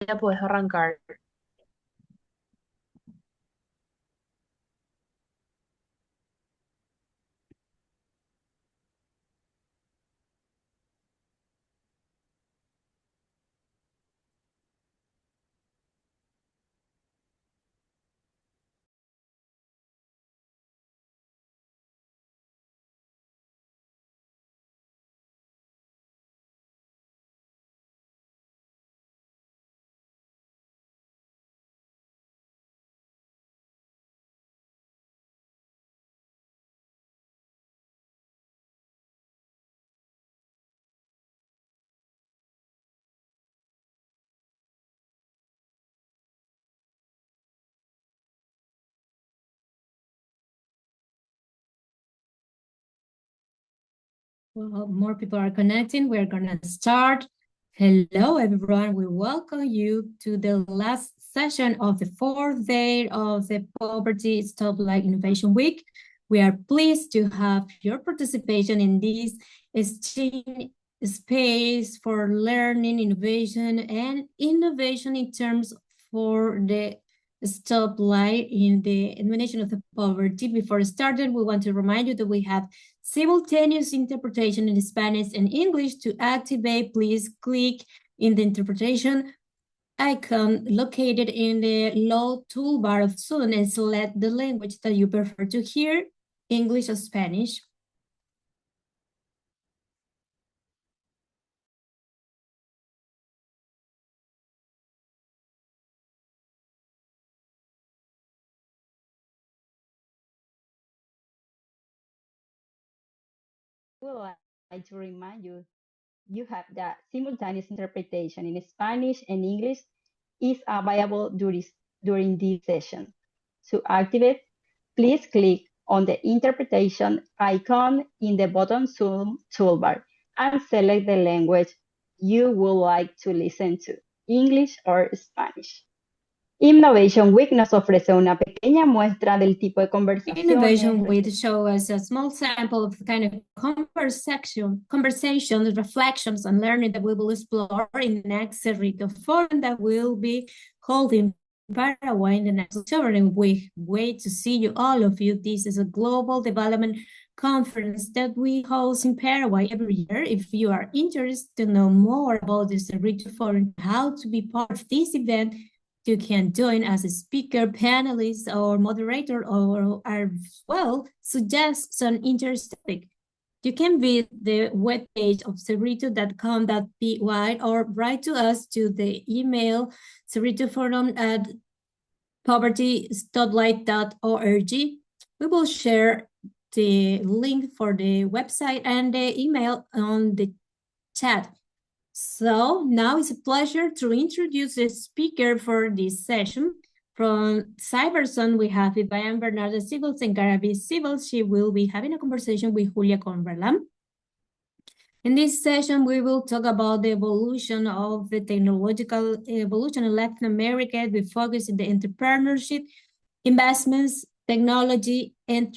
ya puedes arrancar. Well, more people are connecting. We're going to start. Hello, everyone. We welcome you to the last session of the fourth day of the Poverty Stoplight Innovation Week. We are pleased to have your participation in this exchange space for learning, innovation, and innovation in terms for the stoplight in the elimination of the poverty. Before starting, we want to remind you that we have simultaneous interpretation in Spanish and English. To activate, please click in the interpretation icon located in the low toolbar of Zoom and select the language that you prefer to hear, English or Spanish. Would like to remind you, you have the simultaneous interpretation in Spanish and English is available during this session. To activate, please click on the interpretation icon in the bottom Zoom toolbar and select the language you would like to listen to, English or Spanish. Innovation Week nos ofrece una pequeña muestra del tipo de conversaciones. Innovation Week shows us a small sample of the kind of conversations, reflections, and learning that we will explore in the next Cerrito Forum that will be holding Paraguay in the next October. And we wait to see you, all of you. This is a global development conference that we host in Paraguay every year. If you are interested to know more about this Cerrito Forum, how to be part of this event, you can join as a speaker, panelist, or moderator, or as well suggest some interest topic. You can visit the webpage of cerrito.com.py or write to us to the email cerritoforum@povertystoplight.org. We will share the link for the website and the email on the chat. So now it's a pleasure to introduce the speaker for this session. From Cibersons, we have Vivianne Bernardes-Cibils and Gabi. She will be having a conversation with Julia Corvalán. In this session, we will talk about the evolution of the technological evolution in Latin America. We focus on the entrepreneurship, investments, technology, and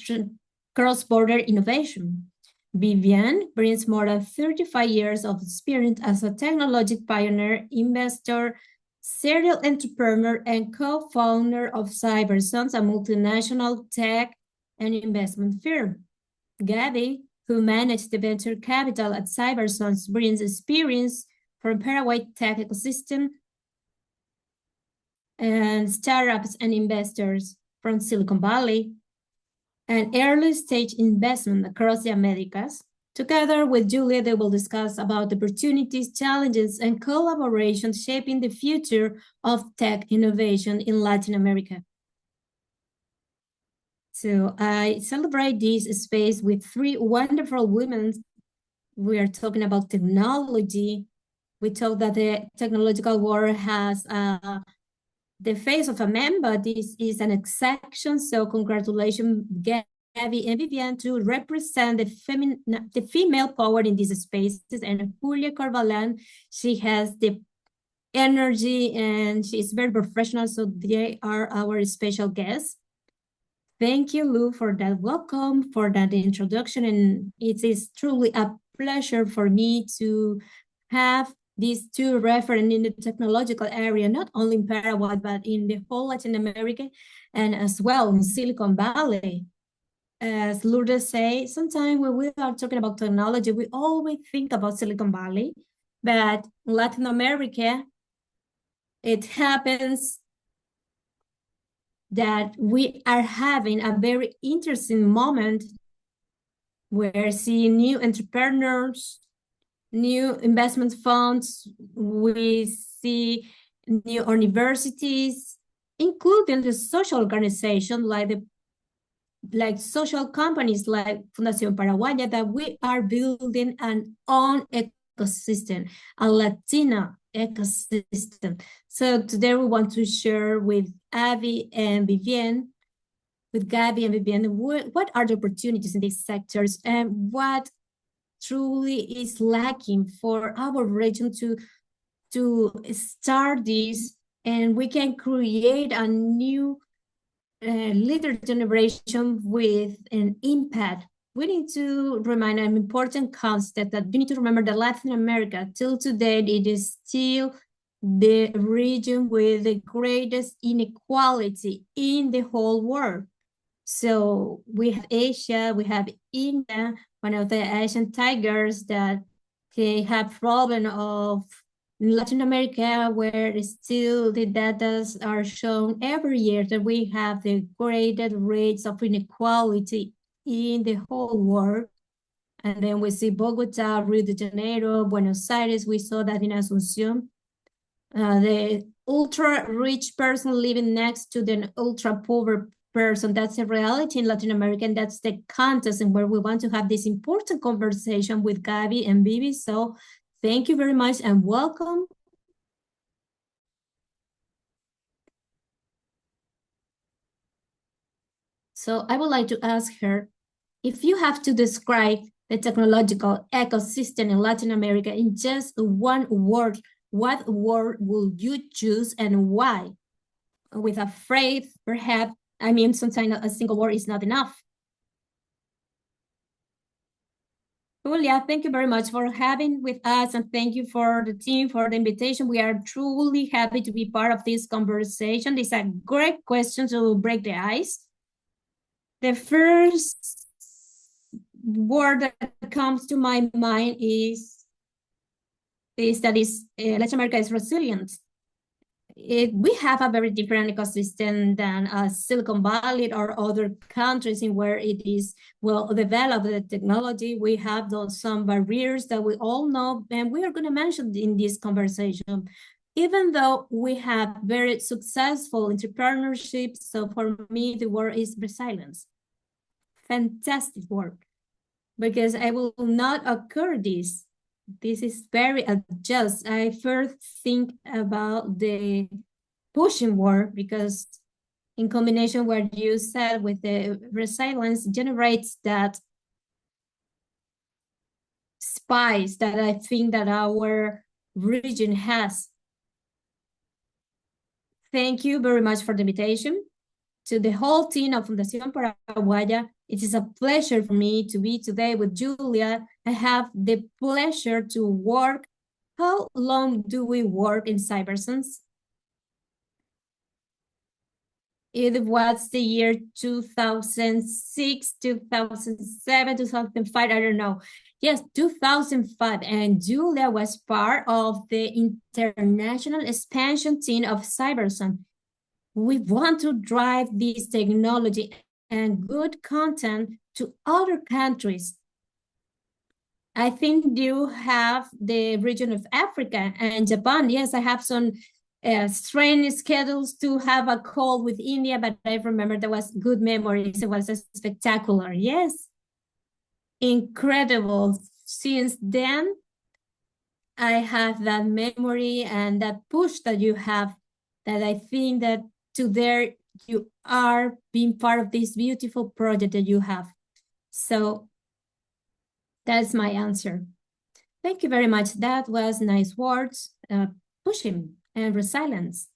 cross-border innovation. Vivianne brings more than 35 years of experience as a technology pioneer, investor, serial entrepreneur, and co-founder of Cibersons, a multinational tech and investment firm. Gabi, who managed the venture capital at Cibersons, brings experience from Paraguay tech ecosystem and startups and investors from Silicon Valley and early stage investment across the Americas. Together with Julia, they will discuss about opportunities, challenges, and collaboration shaping the future of tech innovation in Latin America. So I celebrate this space with three wonderful women. We are talking about technology. We talk that the technological world has the face of a man, but this is an exception. So congratulations, Gabi and Vivianne, to represent the female power in these spaces. And Julia Corvalán, she has the energy and she's very professional. So they are our special guests. Thank you, Lou, for that welcome, for that introduction. And it is truly a pleasure for me to have these two referent in the technological area, not only in Paraguay, but in the whole Latin America, and as well in Silicon Valley. As Lourdes say, sometimes when we are talking about technology, we always think about Silicon Valley, but in Latin America, it happens that we are having a very interesting moment. We're seeing new entrepreneurs, new investment funds, we see new universities, including the social organization like social companies like Fundación Paraguaya, that we are building an own ecosystem, a Latina ecosystem. So today we want to share with Gabi and Vivianne, what are the opportunities in these sectors and what truly is lacking for our region to start this, and we can create a new leader generation with an impact. We need to remind an important concept that you need to remember that Latin America, till today, it is still the region with the greatest inequality in the whole world. So we have Asia, we have India, one of the Asian tigers that they have problem of Latin America, where still the data are shown every year that we have the greatest rates of inequality in the whole world. And then we see Bogota, Rio de Janeiro, Buenos Aires, we saw that in Asunción. The ultra-rich person living next to the ultra-poor person, that's a reality in Latin America, and that's the context and where we want to have this important conversation with Gabi and Vivi. So thank you very much and welcome. So I would like to ask her, if you have to describe the technological ecosystem in Latin America in just one word, what word will you choose and why? With a phrase, perhaps, I mean, sometimes a single word is not enough. Julia, thank you very much for having with us, and thank you for the team for the invitation. We are truly happy to be part of this conversation. This is a great question to break the ice. The first word that comes to my mind is that Latin America is resilient. We have a very different ecosystem than Silicon Valley or other countries in where it is well developed, the technology. We have some barriers that we all know, and we are going to mention in this conversation. Even though we have very successful entrepreneurship, so for me, the word is resilience. Fantastic word, because I will not occur this. This is very adjust. I first think about the pushing word, because in combination what you said with the resilience generates that spice that I think that our region has. Thank you very much for the invitation. To the whole team of Fundación Paraguaya, it is a pleasure for me to be today with Julia. I have the pleasure to work. How long do we work in Cibersons? It was the year 2006, 2007, 2005, I don't know. Yes, 2005, and Julia was part of the international expansion team of Cibersons. We want to drive this technology and good content to other countries. I think you have the region of Africa and Japan. Yes, I have some strange schedules to have a call with India, but I remember there was good memories. It was spectacular. Yes, incredible. Since then, I have that memory and that push that you have, that I think that today you are being part of this beautiful project that you have. So that's my answer. Thank you very much. That was nice words, pushing and resilience.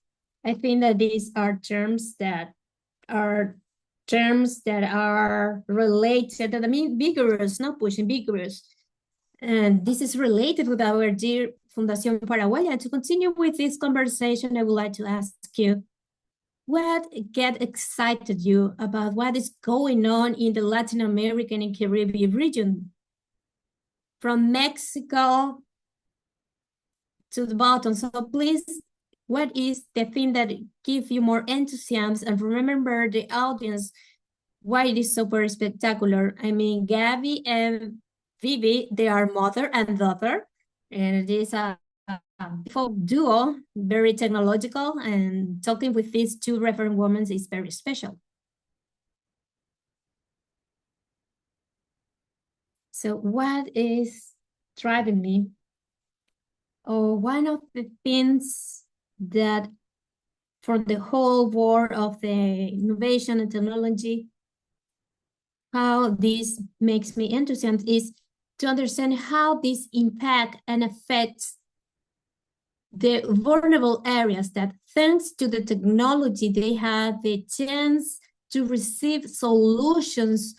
I think that these are terms that are related, that I mean vigorous, not pushing, vigorous. And this is related with our dear Fundación Paraguaya. To continue with this conversation, I would like to ask you, what get excited you about what is going on in the Latin American and Caribbean region? From Mexico to the bottom. So please, what is the thing that gives you more enthusiasm? And remember the audience, why it is super spectacular. I mean, Gabi and Vivi, they are mother and daughter, and it is a beautiful duo, very technological, and talking with these two referent women is very special. So what is driving me? Oh, one of the things that for the whole world of the innovation and technology, how this makes me enthusiastic is to understand how this impact and affects the vulnerable areas that thanks to the technology, they have the chance to receive solutions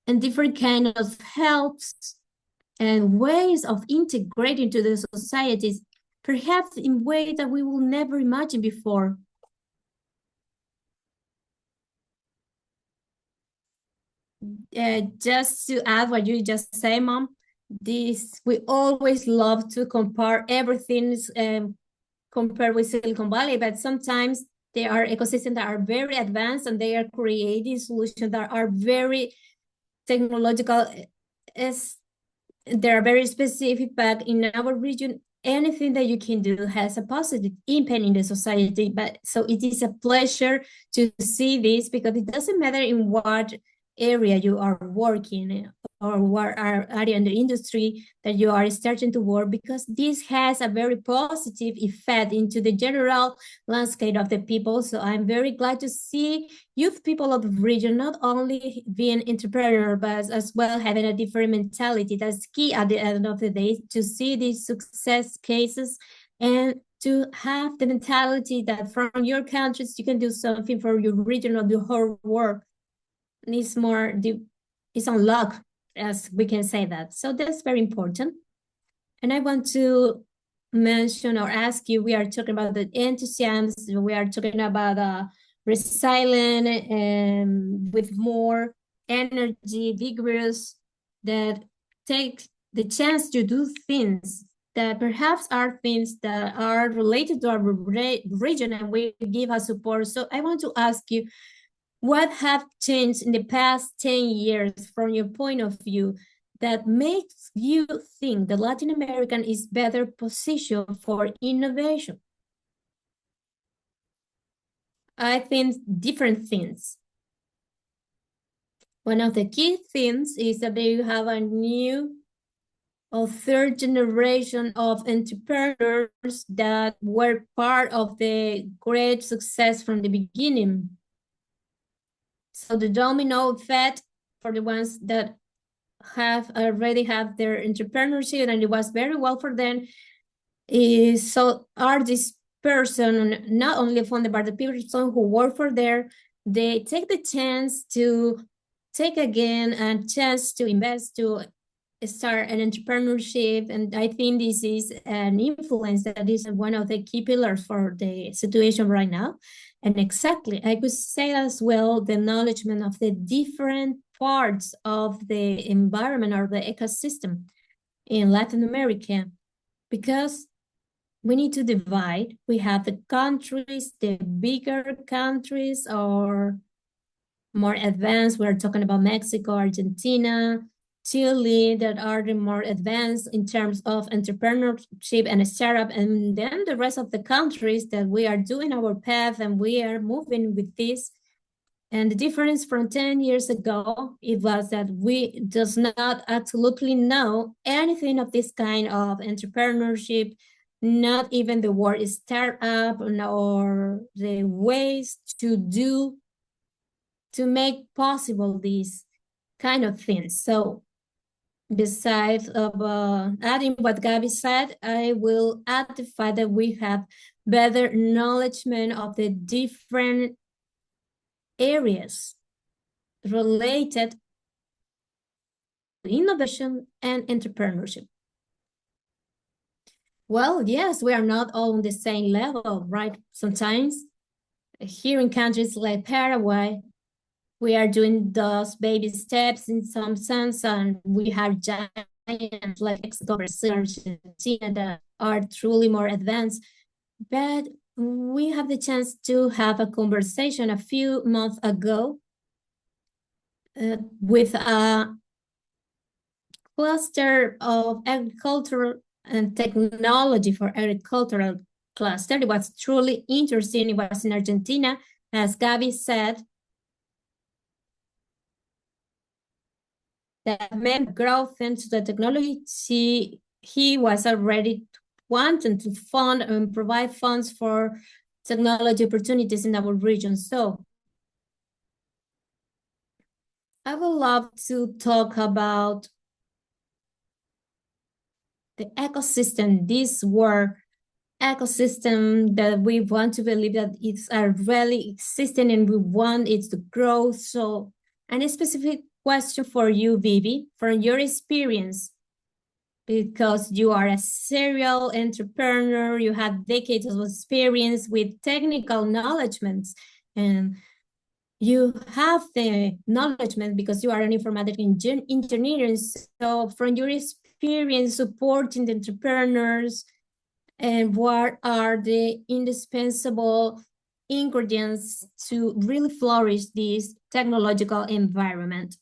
and different kind of helps and ways of integrating to the societies, perhaps in ways that we will never imagine before. Just to add what you just say, Mom, we always love to compare everything compared with Silicon Valley, but sometimes there are ecosystems that are very advanced and they are creating solutions that are very technological. They are very specific, but in our region, anything that you can do has a positive impact in the society. But so it is a pleasure to see this, because it doesn't matter in what area you are working or what area in the industry that you are starting to work, because this has a very positive effect into the general landscape of the people. So I'm very glad to see youth people of the region not only being entrepreneur, but as well having a different mentality. That's key at the end of the day, to see these success cases and to have the mentality that from your countries you can do something for your region or the whole world. It's unlocked, as we can say that. So that's very important. And I want to mention or ask you, we are talking about the enthusiasm, we are talking about resilient and with more energy, vigorous, that take the chance to do things that perhaps are things that are related to our region, and we give our support. So I want to ask you, what have changed in the past 10 years from your point of view that makes you think the Latin American is better positioned for innovation? I think different things. One of the key things is that you have a new or third generation of entrepreneurs that were part of the great success from the beginning. So the domino effect for the ones that already have their entrepreneurship and it was very well for them is, so are this person not only funded by the people who work for there, they take the chance to take again a chance to invest, to start an entrepreneurship. And I think this is an influence that is one of the key pillars for the situation right now. And exactly, I could say as well, the acknowledgement of the different parts of the environment or the ecosystem in Latin America, because we need to divide. We have the countries, the bigger countries or more advanced. We're talking about Mexico, Argentina, Chile, that are the more advanced in terms of entrepreneurship and startup, and then the rest of the countries that we are doing our path and we are moving with this. And the difference from 10 years ago, it was that we does not absolutely know anything of this kind of entrepreneurship, not even the word startup or the ways to make possible these kind of things. So besides of adding what Gabi said, I will add the fact that we have better acknowledgement of the different areas related to innovation and entrepreneurship. Well, yes, we are not all on the same level, right? Sometimes here in countries like Paraguay, we are doing those baby steps in some sense, and we have giants like Mexico, Brazil, Argentina that are truly more advanced. But we have the chance to have a conversation a few months ago with a cluster of agricultural and technology for agricultural cluster. It was truly interesting. It was in Argentina, as Gabi said, that meant growth into the technology. He was already wanting to fund and provide funds for technology opportunities in our region. So I would love to talk about the ecosystem, this word ecosystem that we want to believe that it's really existing and we want it to grow. So, and a specific question for you, Vivi, from your experience, because you are a serial entrepreneur, you have decades of experience with technical knowledge, and you have the knowledge because you are an informatic engineer. So from your experience supporting the entrepreneurs, and what are the indispensable ingredients to really flourish this technological environment?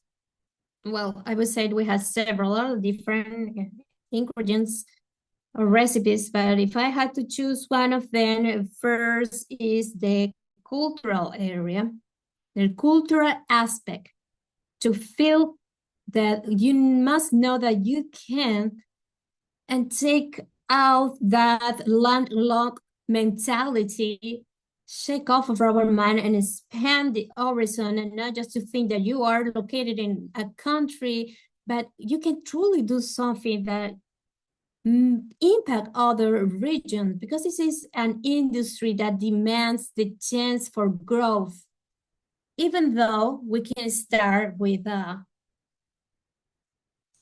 Well, I would say we have several different ingredients or recipes, but if I had to choose one of them, first is the cultural area, the cultural aspect, to feel that you must know that you can and take out that landlocked mentality, shake off of our mind and expand the horizon, and not just to think that you are located in a country, but you can truly do something that impact other regions, because this is an industry that demands the chance for growth. Even though we can start with a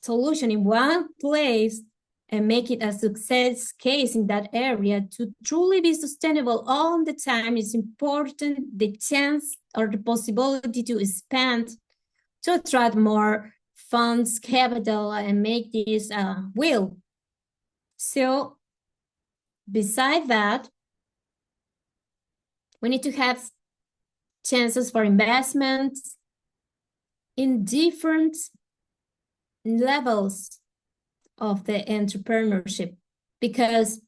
solution in one place and make it a success case in that area, to truly be sustainable all the time, it's important the chance or the possibility to expand, to attract more funds, capital, and make this will. So beside that, we need to have chances for investments in different levels of the entrepreneurship, because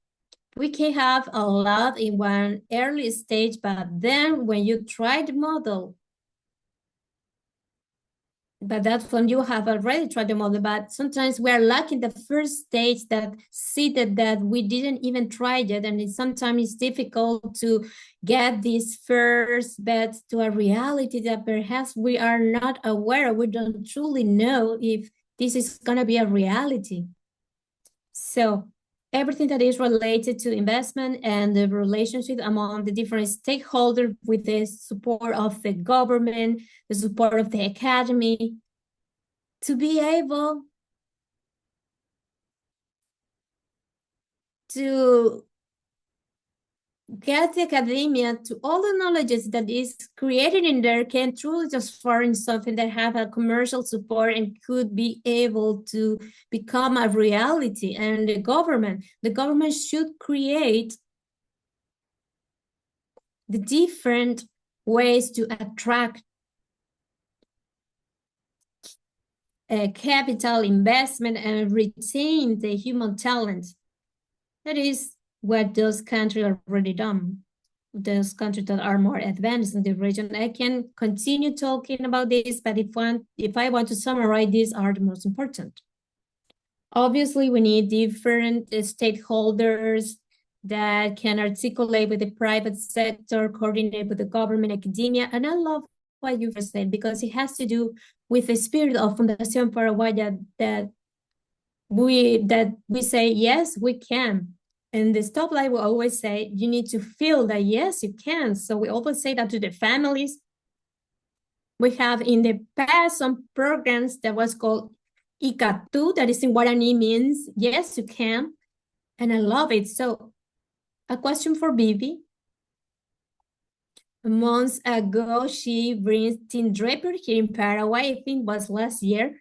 we can have a lot in one early stage, but then when you try the model, but that's when you have already tried the model, but sometimes we're lacking the first stage that see that we didn't even try yet, and sometimes it's difficult to get these first bets to a reality that perhaps we are not aware, we don't truly know if this is going to be a reality. So everything that is related to investment and the relationship among the different stakeholders with the support of the government, the support of the academy, to be able to get the academia to all the knowledge that is created in there can truly transform in something that have a commercial support and could be able to become a reality. And the government should create the different ways to attract capital investment and retain the human talent. That is what those countries are already done. Those countries that are more advanced in the region. I can continue talking about this, but if I want to summarize, these are the most important. Obviously, we need different stakeholders that can articulate with the private sector, coordinate with the government, academia. And I love what you first said, because it has to do with the spirit of Fundación Paraguaya, that we say, yes, we can. And the stoplight will always say, you need to feel that, yes, you can. So we always say that to the families. We have in the past some programs that was called Ikatu, that is in Guarani means, yes, you can. And I love it. So a question for Vivi. Months ago, she brings Team Draper here in Paraguay. I think was last year.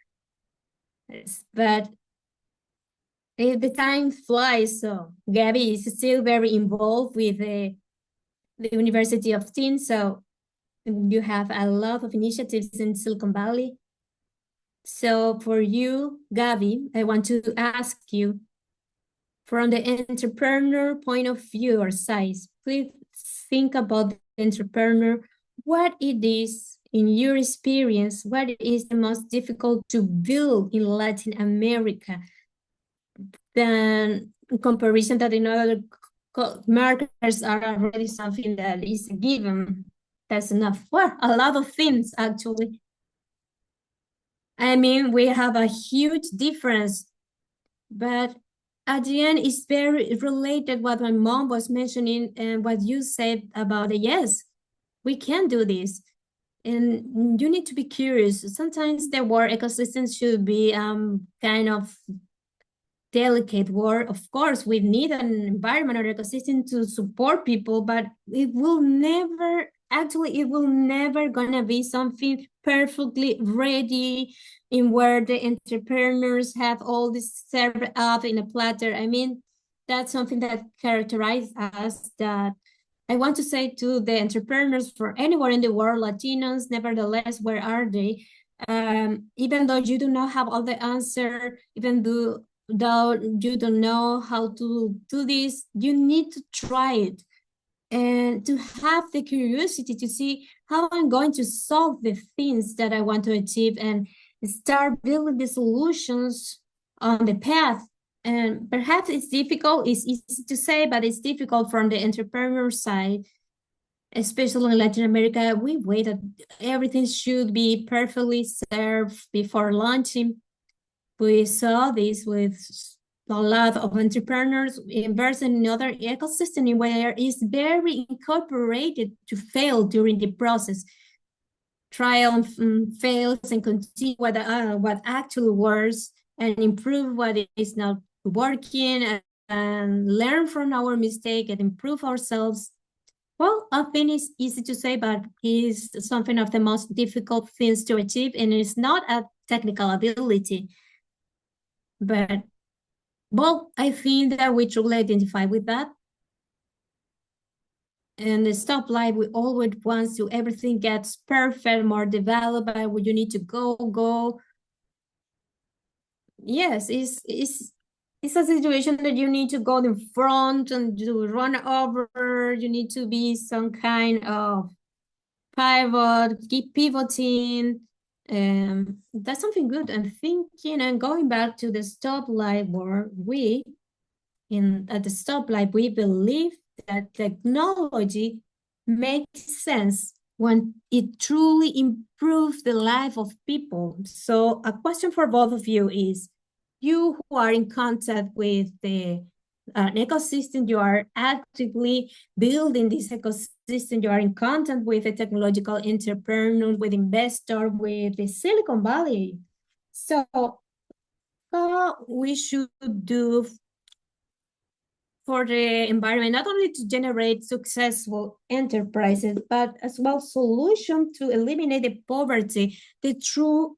But the time flies, so Gabi is still very involved with the University of Teen, so you have a lot of initiatives in Silicon Valley. So for you, Gabi, I want to ask you, from the entrepreneur point of view or size, please think about the entrepreneur, what it is, in your experience, what is the most difficult to build in Latin America than in comparison that in other markers are already something that is given. That's enough. Well, a lot of things, actually. I mean, we have a huge difference, but at the end, it's very related what my mom was mentioning and what you said about it. Yes, we can do this. And you need to be curious. Sometimes the work ecosystem should be kind of delicate work. Of course, we need an environment or ecosystem to support people, but it will never gonna be something perfectly ready in where the entrepreneurs have all this served up in a platter. I mean, that's something that characterizes us, that I want to say to the entrepreneurs for anywhere in the world, Latinos, nevertheless, where are they? Even though you do not have all the answer, even though you don't know how to do this, you need to try it and to have the curiosity to see how I'm going to solve the things that I want to achieve and start building the solutions on the path. And perhaps it's difficult, it's easy to say, but it's difficult from the entrepreneur side, especially in Latin America. We wait that everything should be perfectly served before launching. We saw this with a lot of entrepreneurs investing in other ecosystem where it's very incorporated to fail during the process. Triumph, fails, and continue what actually works and improve what is not working, and learn from our mistake and improve ourselves. Well, I think it's easy to say, but it's something of the most difficult things to achieve, and it's not a technical ability. But, well, I think that we truly identify with that. And the stoplight, we always want to everything gets perfect, more developed, but you need to go. Yes, it's a situation that you need to go in front and to run over. You need to be some kind of pivot, keep pivoting. That's something good. And thinking and going back to the stoplight, where at the stoplight, we believe that technology makes sense when it truly improves the life of people. So a question for both of you is, you who are in contact with an ecosystem, you are actively building this ecosystem, you are in contact with a technological entrepreneur, with investor, with the Silicon Valley. So how we should do for the environment, not only to generate successful enterprises, but as well solution to eliminate the poverty, the true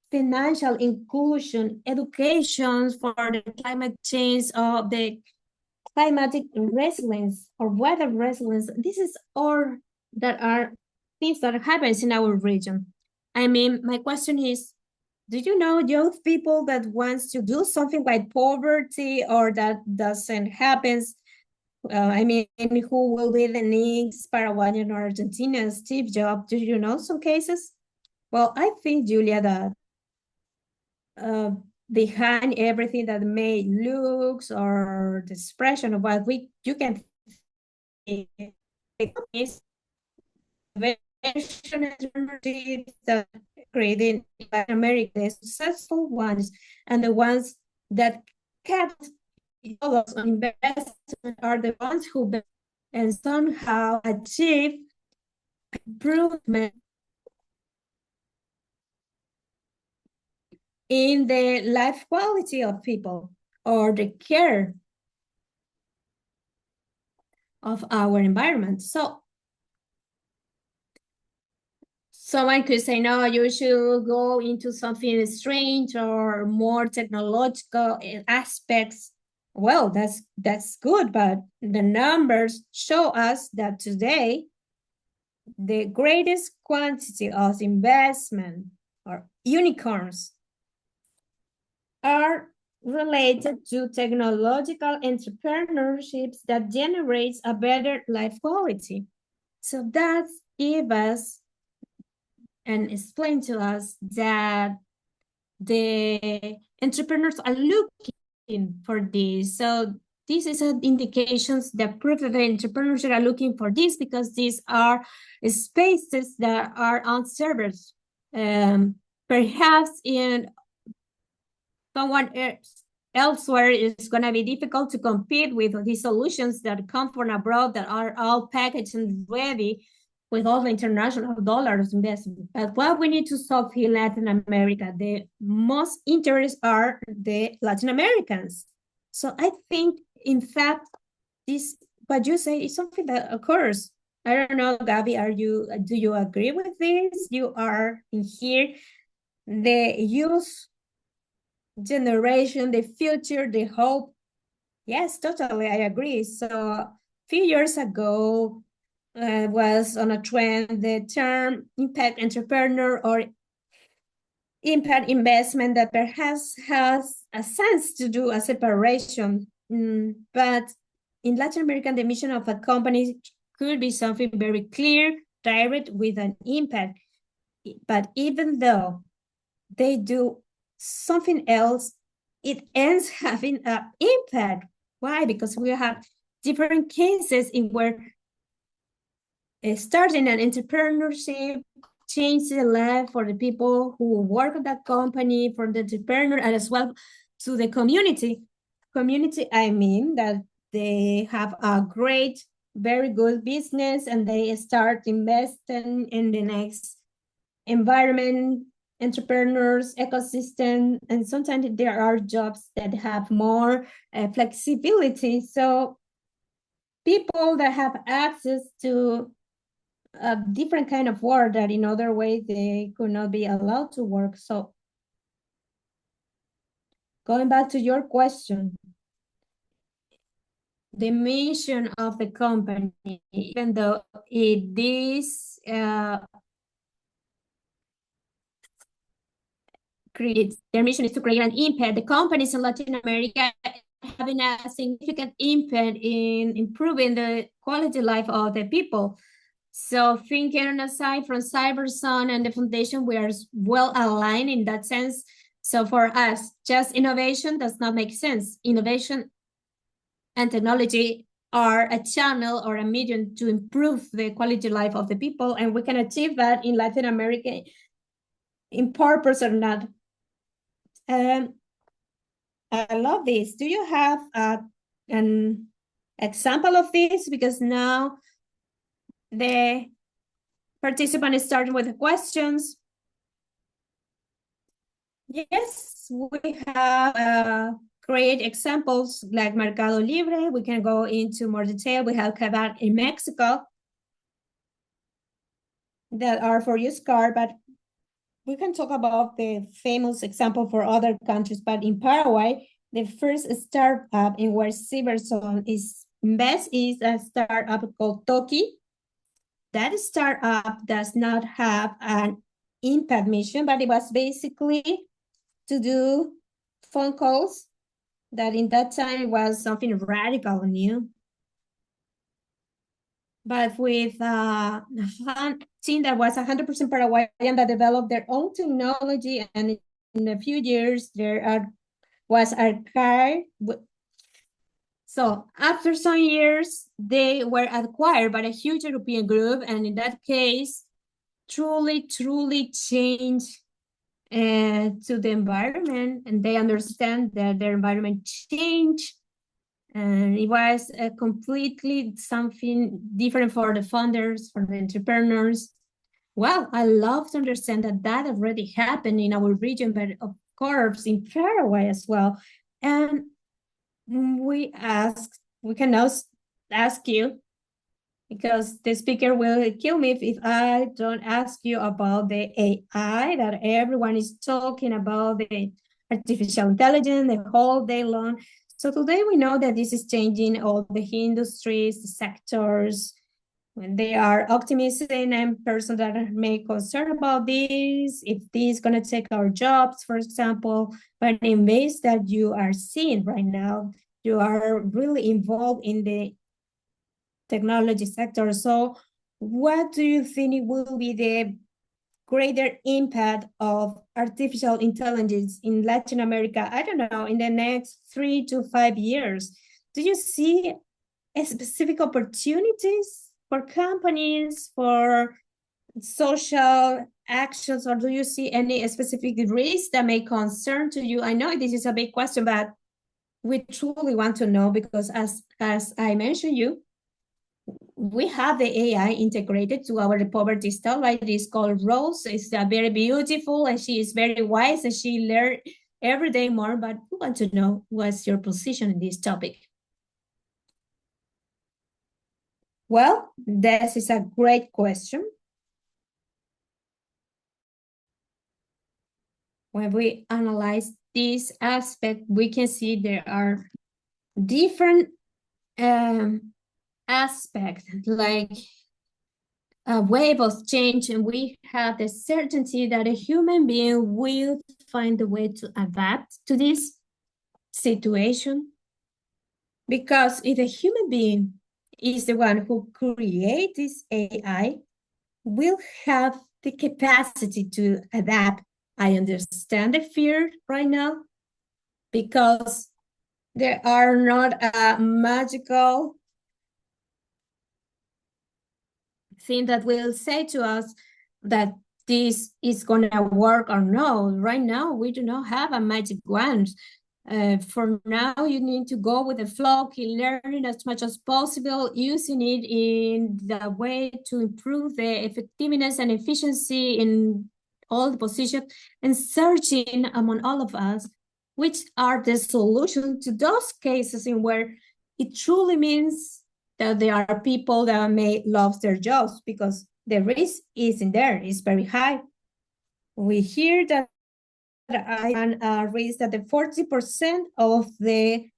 financial inclusion, education for the climate change, of the climatic resilience or weather resilience. This is all that are things that happens in our region. I mean, my question is, do you know young people that wants to do something like poverty or that doesn't happen? I mean, who will be the next Paraguayan or Argentinian Steve Jobs? Do you know some cases? Well, I think, Julia, that behind everything that may looks or the expression of what you can see is alternatives that created in Latin America, the successful ones and the ones that kept dollars on investment are the ones who and somehow achieve improvement in the life quality of people or the care of our environment. So someone could say, no, you should go into something strange or more technological aspects. Well, that's good, but the numbers show us that today, the greatest quantity of investment or unicorns are related to technological entrepreneurships that generates a better life quality. So that gives us and explain to us that the entrepreneurs are looking for this. So this is an indications that prove that the entrepreneurs are looking for this because these are spaces that are unserved. Perhaps in someone elsewhere it's going to be difficult to compete with these solutions that come from abroad that are all packaged and ready with all the international dollars investment. But what we need to solve here in Latin America, the most interests are the Latin Americans. So I think, in fact, this what you say is something that occurs. I don't know, Gabi, do you agree with this? You are in here, the youth generation, the future, the hope. Yes, totally, I agree. So a few years ago, was on a trend, the term impact entrepreneur or impact investment that perhaps has a sense to do a separation. But in Latin America, the mission of a company could be something very clear, direct, with an impact. But even though they do something else, it ends having an impact. Why? Because we have different cases in where starting an entrepreneurship change the life for the people who work at that company, for the entrepreneur, and as well to the community. Community, I mean that they have a great, very good business and they start investing in the next environment, entrepreneurs, ecosystem, and sometimes there are jobs that have more flexibility. So people that have access to a different kind of work that in other ways they could not be allowed to work. So going back to your question, the mission of the company, even though it is their mission is to create an impact, the companies in Latin America having a significant impact in improving the quality of life of the people. So thinking aside from Cibersons and the foundation, we are well aligned in that sense. So for us, just innovation does not make sense. Innovation and technology are a channel or a medium to improve the quality of life of the people. And we can achieve that in Latin America in purpose or not. I love this. Do you have an example of this? Because now the participant is starting with the questions. Yes, we have great examples like Mercado Libre. We can go into more detail. We have Quebec in Mexico that are for used car, but we can talk about the famous example for other countries. But in Paraguay, the first startup in where Cibersons is best is a startup called Toki. That startup does not have an impact mission, but it was basically to do phone calls that in that time was something radical and new. But with a team that was 100% Paraguayan that developed their own technology, and in a few years there was archived. So after some years, they were acquired by a huge European group, and in that case, truly changed to the environment, and they understand that their environment changed, and it was completely something different for the founders, for the entrepreneurs. Well, I love to understand that that already happened in our region, but of course in Paraguay as well. And we can now ask you, because the speaker will kill me if I don't ask you about the AI that everyone is talking about, the artificial intelligence the whole day long. So today we know that this is changing all the industries, the sectors, when they are optimistic and persons that may concern about this, if this is going to take our jobs, for example, but in ways that you are seeing right now, you are really involved in the technology sector. So what do you think will be the greater impact of artificial intelligence in Latin America, I don't know, in the next 3 to 5 years? Do you see specific opportunities for companies, for social actions, or do you see any specific risks that may concern to you? I know this is a big question, but we truly want to know because as I mentioned you, we have the AI integrated to our poverty starlight. It is called Rose. It's very beautiful and she is very wise and she learns every day more, but we want to know what's your position in this topic. Well, this is a great question. When we analyze this aspect, we can see there are different aspects, like a wave of change, and we have the certainty that a human being will find a way to adapt to this situation. Because if a human being is the one who creates this AI, will have the capacity to adapt. I understand the fear right now because there are not a magical thing that will say to us that this is going to work or no. Right now, we do not have a magic wand. For now, you need to go with the flow, keep learning as much as possible, using it in the way to improve the effectiveness and efficiency in all the positions, and searching among all of us which are the solutions to those cases in where it truly means that there are people that may lose their jobs because the risk is in there, it's very high. We hear that raised that the 40% of the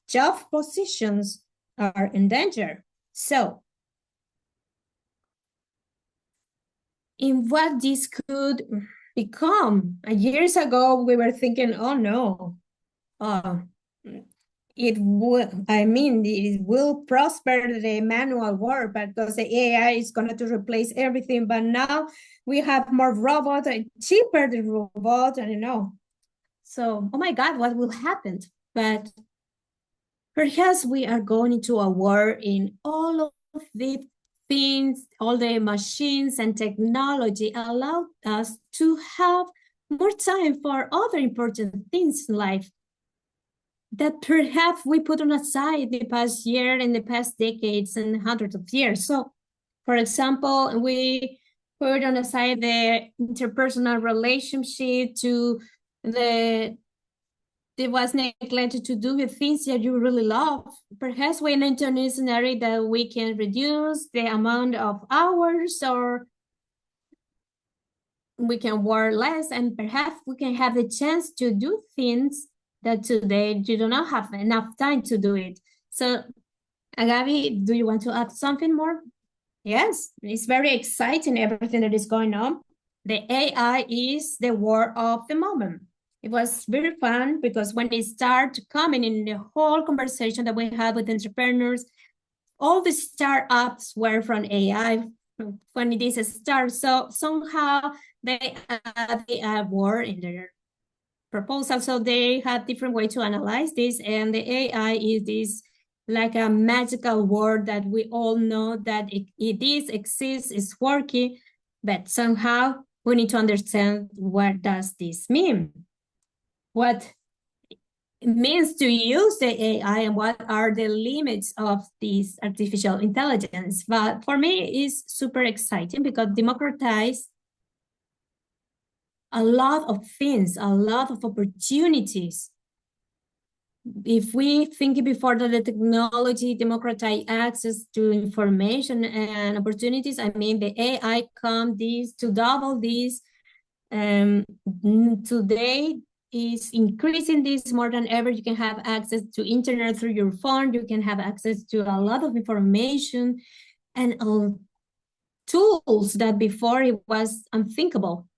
job positions are in danger. So, in what this could become? Years ago, we were thinking, oh no, it will prosper the manual work because the AI is going to replace everything. But now we have more robots and cheaper the robot, and So, oh my God, what will happen? But perhaps we are going into a war in all of the things, all the machines and technology allow us to have more time for other important things in life that perhaps we put on aside the past year and the past decades and hundreds of years. So, for example, we put on aside the interpersonal relationship to it was neglected to do with things that you really love. Perhaps we enter a new scenario that we can reduce the amount of hours, or we can work less, and perhaps we can have the chance to do things that today you do not have enough time to do it. So, Gabi, do you want to add something more? Yes, it's very exciting, everything that is going on. The AI is the word of the moment. It was very fun because when it started coming in the whole conversation that we had with entrepreneurs, all the startups were from AI when it is a start. So somehow they add the AI word in their proposal. So they had different way to analyze this, and the AI is this like a magical word that we all know that it exists, is working, but somehow we need to understand what does this mean? What it means to use the AI and what are the limits of this artificial intelligence. But for me, it's super exciting because democratize a lot of things, a lot of opportunities. if we think before that the technology democratize access to information and opportunities, I mean, the AI come this to double this. Today is increasing this more than ever. You can have access to internet through your phone. You can have access to a lot of information and tools that before it was unthinkable.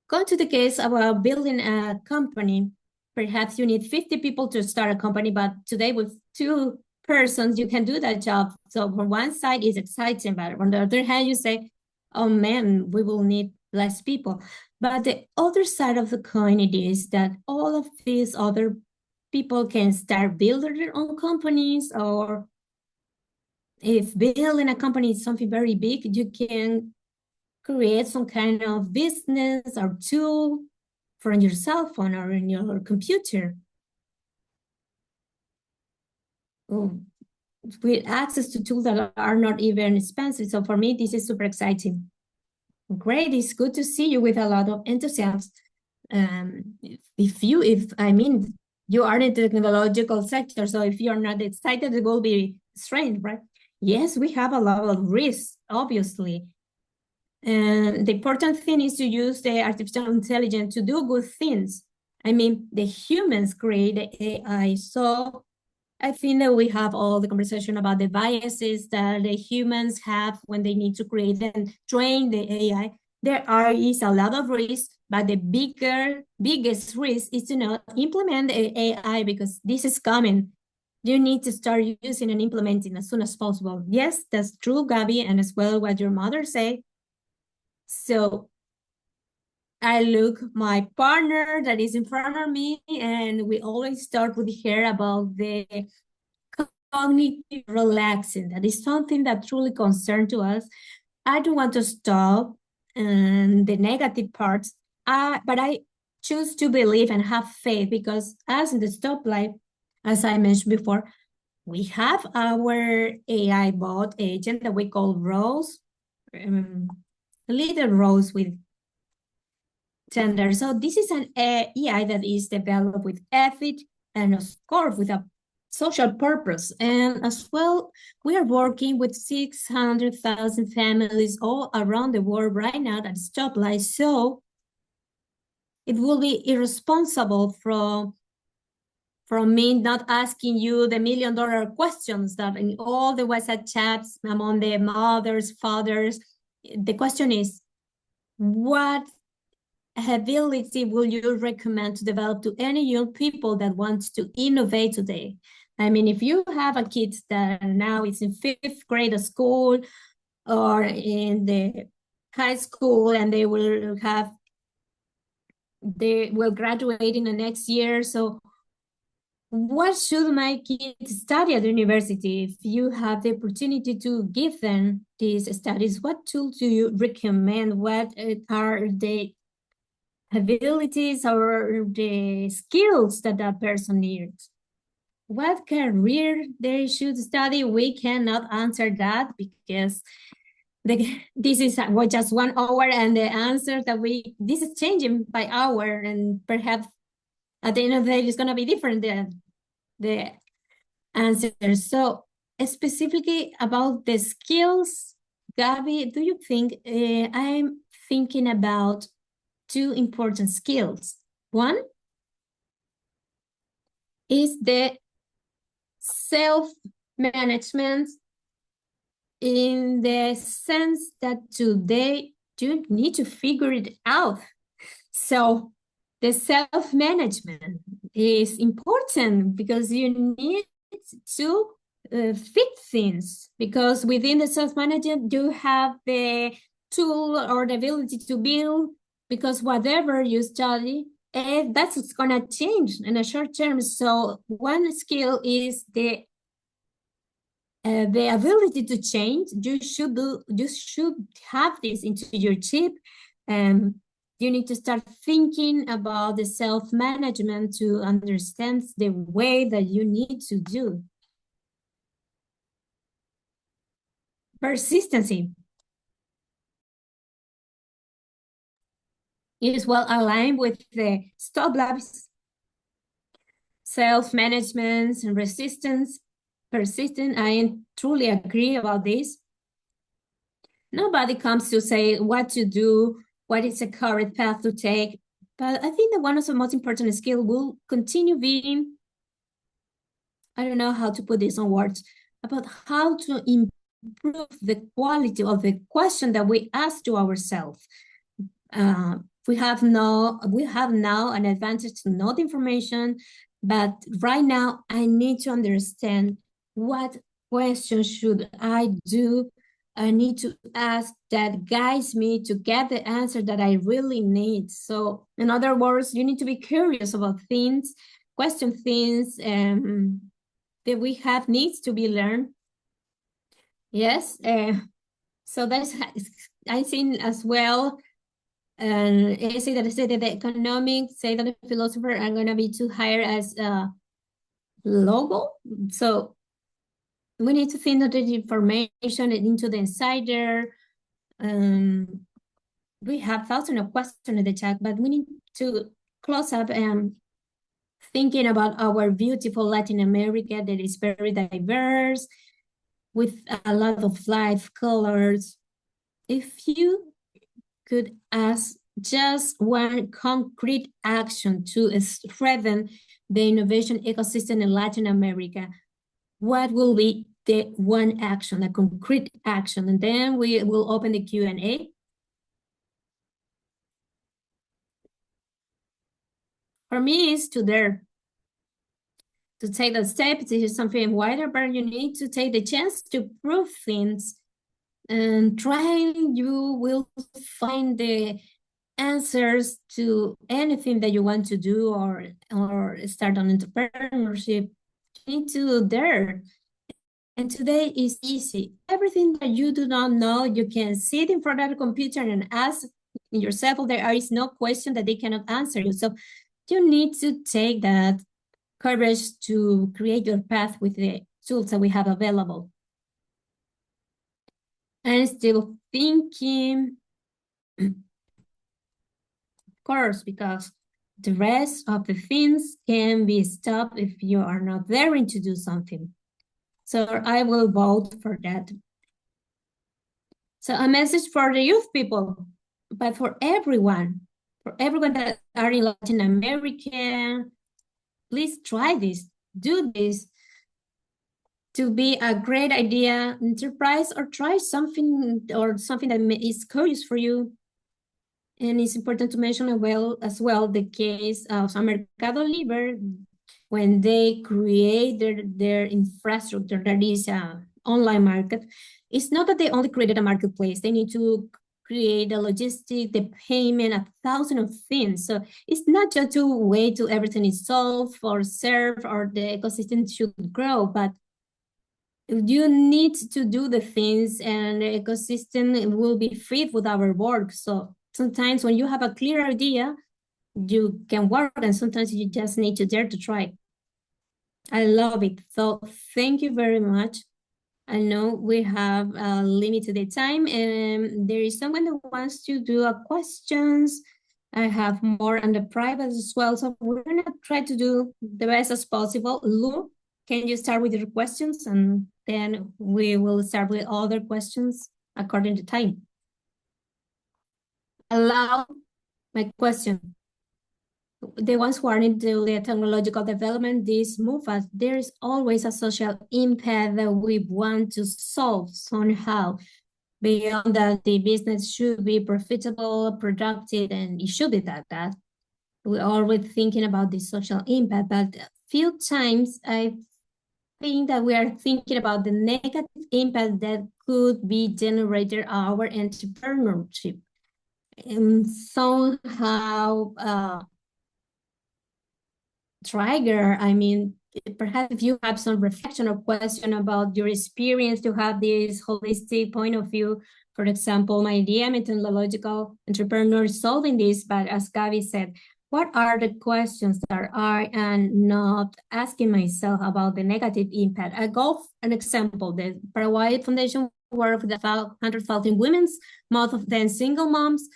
Go to the case about building a company. Perhaps you need 50 people to start a company, but today with 2 persons, you can do that job. So on one side is exciting, but on the other hand, you say, oh man, we will need less people. But the other side of the coin it is that all of these other people can start building their own companies, or if building a company is something very big, you can create some kind of business or tool from your cell phone or in your computer. With access to tools that are not even expensive. So for me, this is super exciting. Great, it's good to see you with a lot of enthusiasm. I mean, you are in the technological sector, so if you're not excited, it will be strange, right? Yes, we have a lot of risks, obviously. And the important thing is to use the artificial intelligence to do good things. I mean, the humans create the AI. So I think that we have all the conversation about the biases that the humans have when they need to create and train the AI. There is a lot of risk, but the biggest risk is to not implement the AI because this is coming. You need to start using and implementing as soon as possible. Yes, that's true, Gabi, and as well what your mother said. So I look my partner that is in front of me, and we always start with her about the cognitive relaxing. That is something that truly concerns to us. I don't want to stop the negative parts, but I choose to believe and have faith because as in the stoplight, as I mentioned before, we have our AI bot agent that we call Rose, little Rose with gender. So this is an AI that is developed with ethics and of course with a social purpose. And as well, we are working with 600,000 families all around the world right now at stoplight. So it will be irresponsible from me not asking you the $1 million questions that in all the WhatsApp chats among the mothers, fathers. The question is, what ability will you recommend to develop to any young people that wants to innovate today? I mean, if you have a kid that now is in 5th grade of school or in the high school and they will graduate in the next year. So what should my kids study at the university? If you have the opportunity to give them these studies, what tools do you recommend? What are the abilities or the skills that that person needs? What career they should study? We cannot answer that because this is just 1 hour, and the answer that this is changing by hour, and perhaps at the end of the day, it's going to be different than the answer. So specifically about the skills, Gabi, do you think I'm thinking about 2 important skills? One is the self-management in the sense that today you need to figure it out. So the self-management is important because you need to fit things, because within the self-management you have the tool or the ability to build, because whatever you study, that's gonna change in a short term. So one skill is the ability to change. You should have this into your chip. You need to start thinking about the self-management to understand the way that you need to do. Persistency is well aligned with the stop loss. self-management and persistent. I truly agree about this. Nobody comes to say what to do, what is the correct path to take. But I think that one of the most important skills will continue being, I don't know how to put this on words, about how to improve the quality of the question that we ask to ourselves. We have now an advantage to know the information, but right now I need to understand what question should I do. I need to ask that guides me to get the answer that I really need. So in other words, you need to be curious about things, question things that we have needs to be learned. Yes, so that's, I think as well, and I say that the economics, say that the philosopher are going to be too higher as a logo. So we need to think of the information into the insider. We have thousands of questions in the chat, but we need to close up and thinking about our beautiful Latin America that is very diverse with a lot of life colors. If you could ask just one concrete action to strengthen the innovation ecosystem in Latin America, what will be the one action, a concrete action? And then we will open the Q&A. For me, it's to dare to take the step. This is something wider, but you need to take the chance to prove things. And trying, you will find the answers to anything that you want to do or start an entrepreneurship. You need to dare. And today is easy. Everything that you do not know, you can sit in front of the computer and ask yourself. There is no question that they cannot answer you. So you need to take that courage to create your path with the tools that we have available. And still thinking, of course, because the rest of the things can be stopped if you are not daring to do something. So I will vote for that. So a message for the youth people, but for everyone that are in Latin America, please try this, do this. To be a great idea, enterprise, or try something that is curious for you. And it's important to mention as well the case of Mercado Libre, when they create their infrastructure, that is an online market. It's not that they only created a marketplace. They need to create the logistic, the payment, 1,000 of things. So it's not just to wait till everything is solved or served or the ecosystem should grow, but you need to do the things and the ecosystem will be fit with our work. So sometimes when you have a clear idea, you can work, and sometimes you just need to dare to try. I love it. So thank you very much. I know we have limited time, and there is someone that wants to do a questions. I have more on the private as well. So we're gonna try to do the best as possible. Lu, can you start with your questions, and then we will start with other questions according to time. Allow my question. The ones who are into the technological development, this move us, there is always a social impact that we want to solve somehow. Beyond that, the business should be profitable, productive, and it should be that. We're always thinking about the social impact, but a few times I think that we are thinking about the negative impact that could be generated our entrepreneurship. And somehow trigger, I mean, perhaps if you have some reflection or question about your experience to have this holistic point of view, for example, my idea, methodological entrepreneur solving this, but as Gabi said, what are the questions that I am not asking myself about the negative impact? I go an example, the Paraguay Foundation work with 100,000 women, most of them single moms,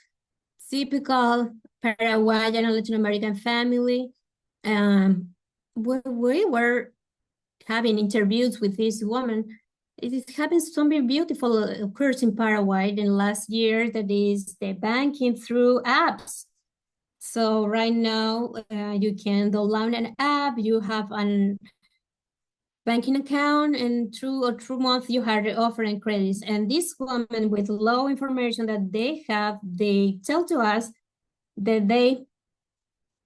typical Paraguayan and Latin American family. when we were having interviews with this woman, it happens something beautiful occurs in Paraguay in last year, that is the banking through apps. So right now, you can download an app, you have an banking account, and through month you have the offering credits. And this woman with low information that they have, they tell to us that they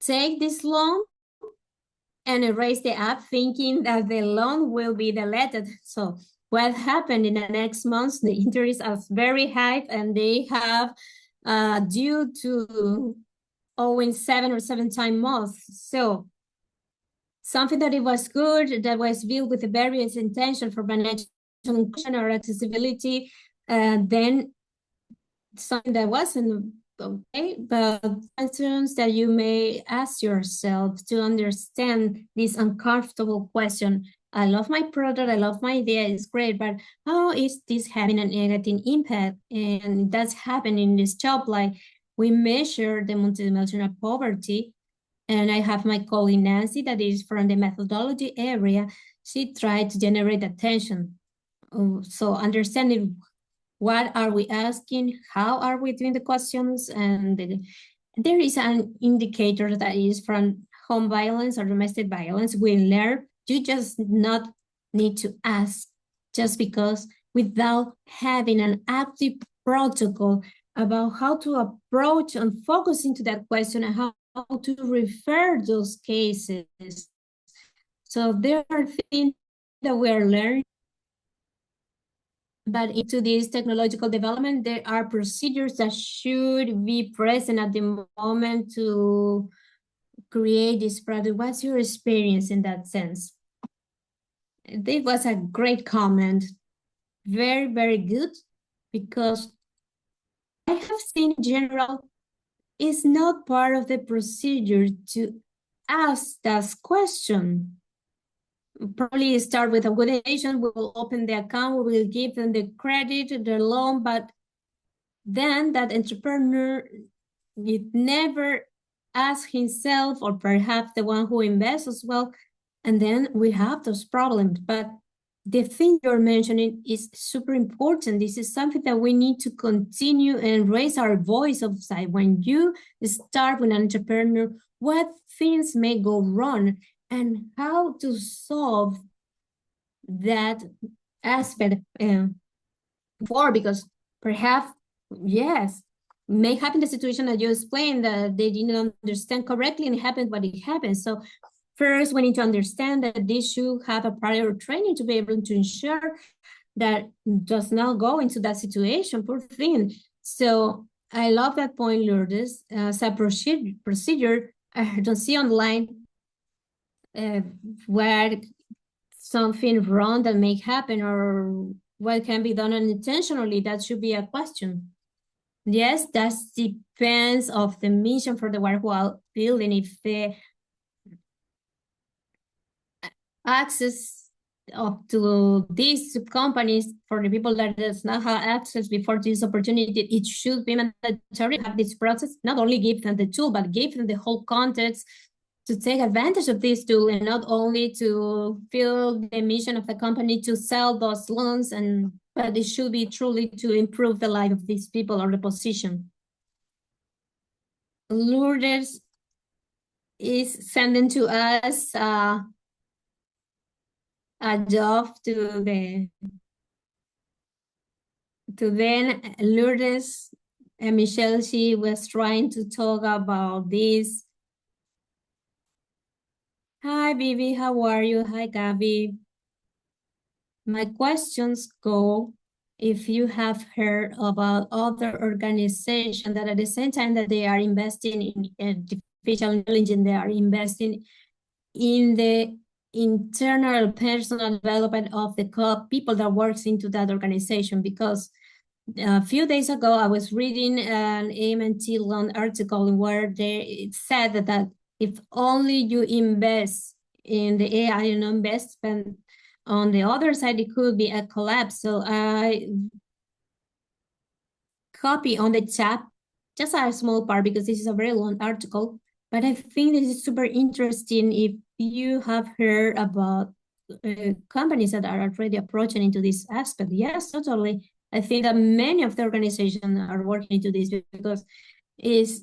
take this loan and erase the app thinking that the loan will be deleted. So what happened in the next months, the interest is very high, and they have due to owing 7 or 7 times more. So something that it was good, that was built with the various intention for financial inclusion or accessibility, then something that wasn't okay, but questions that you may ask yourself to understand this uncomfortable question. I love my product, I love my idea, it's great, but how is this having a negative impact? And that's happening in this job. Like, we measure the multidimensional poverty, and I have my colleague Nancy that is from the methodology area. She tried to generate attention. So understanding what are we asking, how are we doing the questions, and there is an indicator that is from home violence or domestic violence. We learn you just not need to ask just because, without having an active protocol about how to approach and focus into that question and how to refer those cases. So there are things that we are learning. But into this technological development, there are procedures that should be present at the moment to create this product. What's your experience in that sense? This was a great comment. Very, very good, because I have seen in general, it's not part of the procedure to ask that question. Probably start with a good agent, we will open the account, we will give them the credit, the loan, but then that entrepreneur, it never ask himself, or perhaps the one who invests as well, and then we have those problems. But the thing you're mentioning is super important. This is something that we need to continue and raise our voice outside. When you start with an entrepreneur, what things may go wrong and how to solve that aspect for, because perhaps, yes, may happen the situation that you explained, that they didn't understand correctly and it happened what it happened. So first, we need to understand that they should have a prior training to be able to ensure that does not go into that situation, poor thing. So I love that point, Lourdes. As a procedure, I don't see online where something wrong that may happen or what can be done unintentionally. That should be a question. Yes, that depends of the mission for the worthwhile building. If the access up to these companies for the people that does not have access before this opportunity, it should be mandatory to have this process, not only give them the tool, but give them the whole context to take advantage of this tool, and not only to fill the mission of the company to sell those loans, but it should be truly to improve the life of these people or the position. Lourdes is sending to us a job to then Lourdes and Michelle, she was trying to talk about this. Hi, Vivi, how are you? Hi, Gabi. My questions go, if you have heard about other organizations that at the same time that they are investing in artificial intelligence, they are investing in the internal personal development of the people that works into that organization. Because a few days ago, I was reading an AMT loan article where it said that if only you invest in the AI and investment, on the other side, it could be a collapse. So I copy on the chat just a small part, because this is a very long article, but I think this is super interesting. If you have heard about companies that are already approaching into this aspect. Yes, totally. I think that many of the organizations are working into this because it's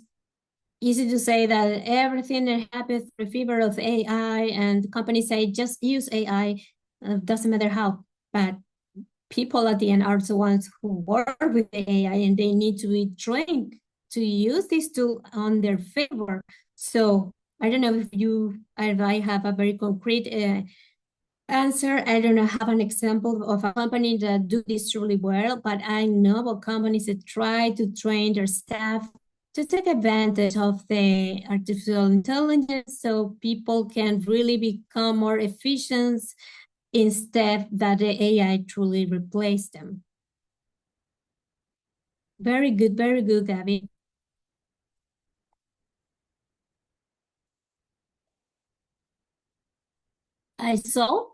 easy to say that everything that happens through the favor of AI, and companies say just use AI, doesn't matter how, but people at the end are the ones who work with the AI, and they need to be trained to use this tool on their favor. So I don't know if I have a very concrete answer. I don't know, have an example of a company that do this truly well, but I know about companies that try to train their staff to take advantage of the artificial intelligence so people can really become more efficient instead that the AI truly replace them. Very good, Gabi. I saw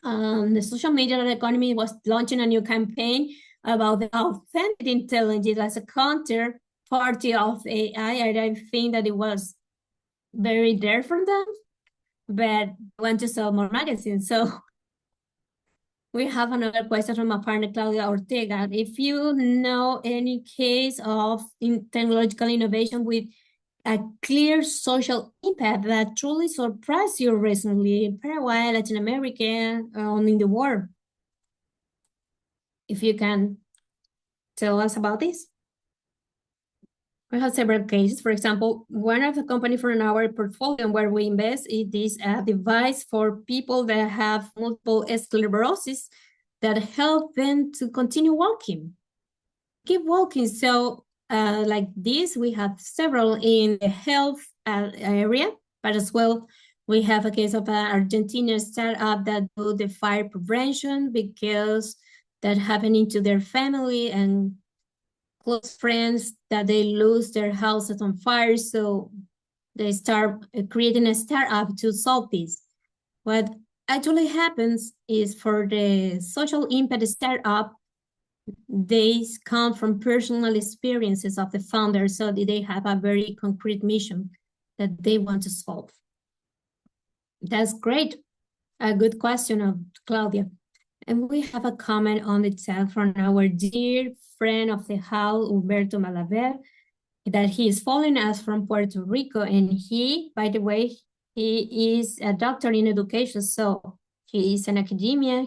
the social media economy was launching a new campaign about the authentic intelligence as a counterparty of AI, and I think that it was very there for them, but I want to sell more magazines. So we have another question from my partner, Claudia Ortega. If you know any case of technological innovation with a clear social impact that truly surprised you recently in Paraguay, Latin America, in the world. If you can tell us about this. We have several cases. For example, one of the companies from our portfolio where we invest, it is a device for people that have multiple sclerosis that help them to continue walking, keep walking. So like this, we have several in the health area, but as well, we have a case of an Argentinian startup that do the fire prevention because that happening to their family and close friends that they lose their houses on fire. So they start creating a startup to solve this. What actually happens is for the social impact startup, they come from personal experiences of the founders, so they have a very concrete mission that they want to solve. That's great. A good question of Claudia. And we have a comment on the chat from our dear friend of the house, Humberto Malaver, that he is following us from Puerto Rico. And he, by the way, he is a doctor in education, so he is in academia.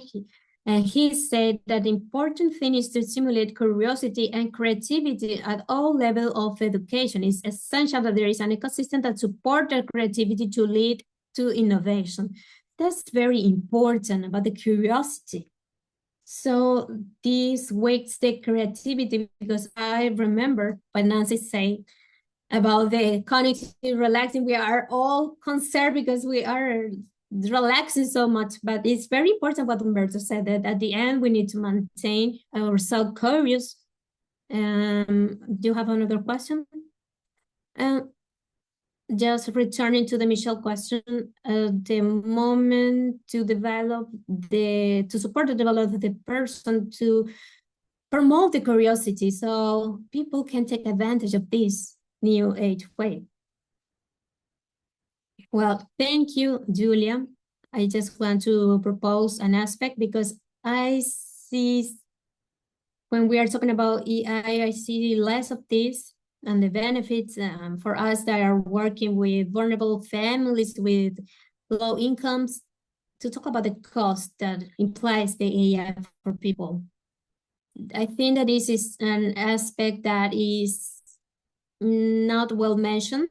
And he said that the important thing is to stimulate curiosity and creativity at all levels of education. It's essential that there is an ecosystem that supports that creativity to lead to innovation. That's very important about the curiosity. So this wakes the creativity, because I remember what Nancy said about the cognitive relaxing. We are all concerned because we are relaxing so much, but it's very important what Humberto said, that at the end we need to maintain ourselves curious. Do you have another question? Just returning to the Michelle question, the moment to support the development of the person, to promote the curiosity so people can take advantage of this new age way. Well, thank you, Julia. I just want to propose an aspect, because I see when we are talking about AI, I see less of this and the benefits for us that are working with vulnerable families with low incomes, to talk about the cost that implies the AI for people. I think that this is an aspect that is not well mentioned.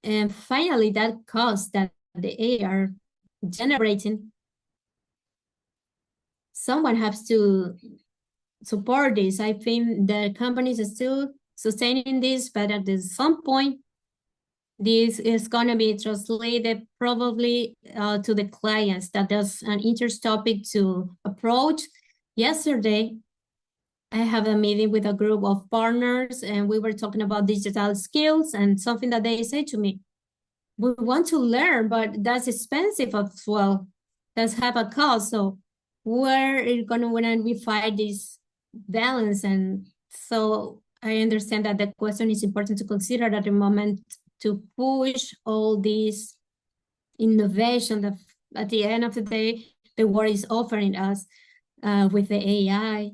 And finally, that cost that the AI are generating, someone has to support this. I think the companies are still sustaining this, but at some point, this is going to be translated probably to the clients. That is an interesting topic to approach. Yesterday, I have a meeting with a group of partners, and we were talking about digital skills, and something that they say to me, we want to learn, but that's expensive as well. That's have a cost. So where is going to, when we find this balance? And so I understand that the question is important to consider at the moment, to push all these innovation that at the end of the day, the world is offering us with the AI.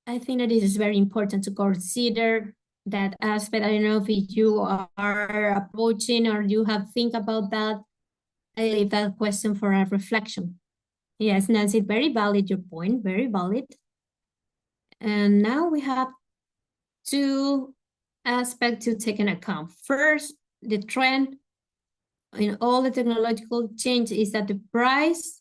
I think that it is very important to consider that aspect. I don't know if you are approaching or you have think about that. I leave that question for a reflection. Yes, Nancy, very valid, your point, very valid. And now we have two aspects to take into account. First, the trend in all the technological change is that the price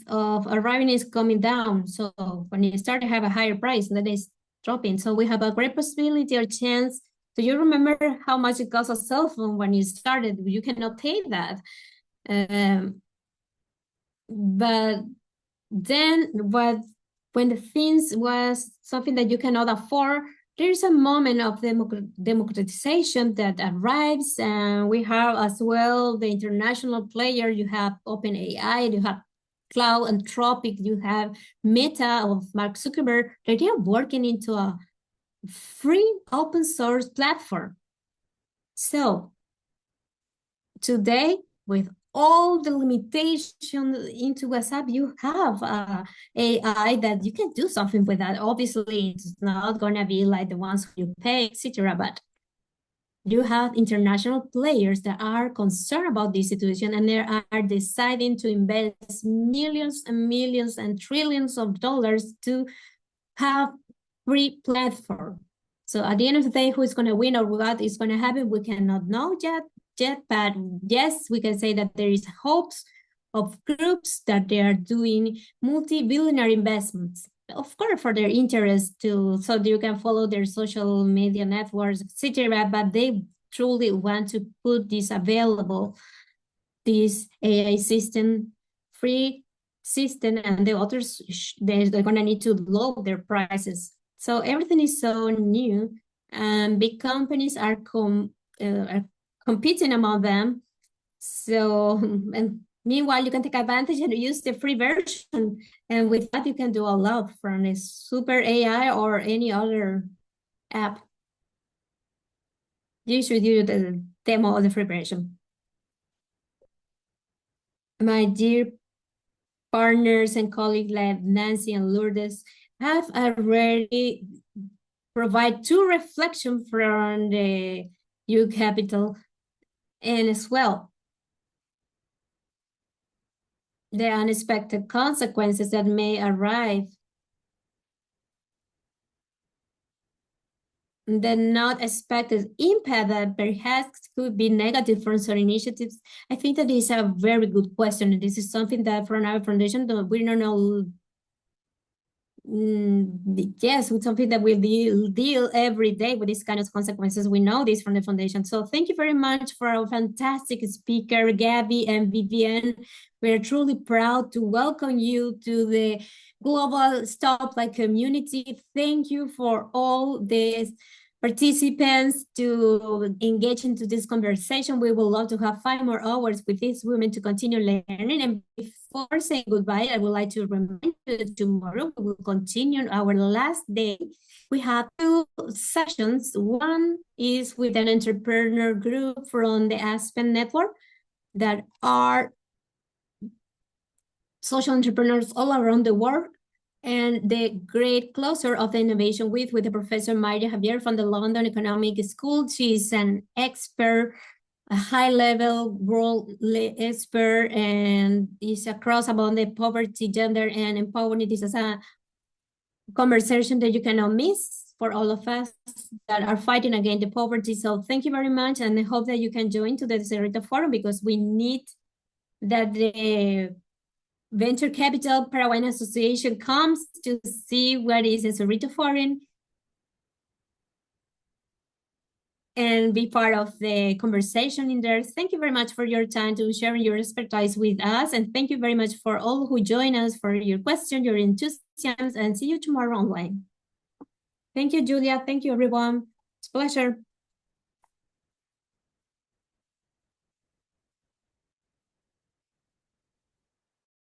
of arriving is coming down. So when you start to have a higher price, then it's dropping. So we have a great possibility or chance. Do you remember how much it cost a cell phone when you started? You cannot pay that. But then when the things was something that you cannot afford, there's a moment of democratization that arrives, and we have as well the international player. You have OpenAI, you have Cloud, Anthropic, you have Meta of Mark Zuckerberg. They are working into a free open source platform. So today, with all the limitations into WhatsApp, you have AI that you can do something with that. Obviously, it's not going to be like the ones you pay, etc. But you have international players that are concerned about this situation, and they are deciding to invest millions and millions and trillions of dollars to have free platform. So at the end of the day, who is going to win or what is going to happen, we cannot know yet, but yes, we can say that there is hopes of groups that they are doing multi-billionaire investments, of course, for their interest to, so you can follow their social media networks, etc. But they truly want to put this available, this AI system, free system, and the others, they're going to need to lower their prices. So everything is so new, and big companies are competing among them. So, and meanwhile, you can take advantage and use the free version. And with that, you can do a lot from a super AI or any other app. You should do the demo of the free version. My dear partners and colleagues like Nancy and Lourdes have already provided two reflections from the U Capital, and as well the unexpected consequences that may arrive, the not expected impact that perhaps could be negative for certain initiatives. I think that is a very good question. And this is something that from our foundation, we don't know. Yes, with something that we deal every day with these kind of consequences. We know this from the foundation. So thank you very much for our fantastic speaker, Gabi and Vivianne. We're truly proud to welcome you to the Global Stoplight community. Thank you for all the participants to engage into this conversation. We would love to have 5 more hours with these women to continue learning. And before saying goodbye, I would like to remind you that tomorrow we will continue our last day. We have 2 sessions. One is with an entrepreneur group from the Aspen Network that are social entrepreneurs all around the world, and the great closer of the Innovation Week with the Professor Maria Javier from the London Economic School. She's an expert, a high-level world expert, and is across about the poverty, gender, and empowerment. This is a conversation that you cannot miss for all of us that are fighting against the poverty. So thank you very much, and I hope that you can join to the Cerrito Forum, because we need that the Venture Capital Paraguayan Association comes to see what is a Cerrito Forum and be part of the conversation in there. Thank you very much for your time to sharing your expertise with us. And thank you very much for all who join us, for your questions, your enthusiasm, and see you tomorrow online. Thank you, Julia. Thank you, everyone. It's a pleasure.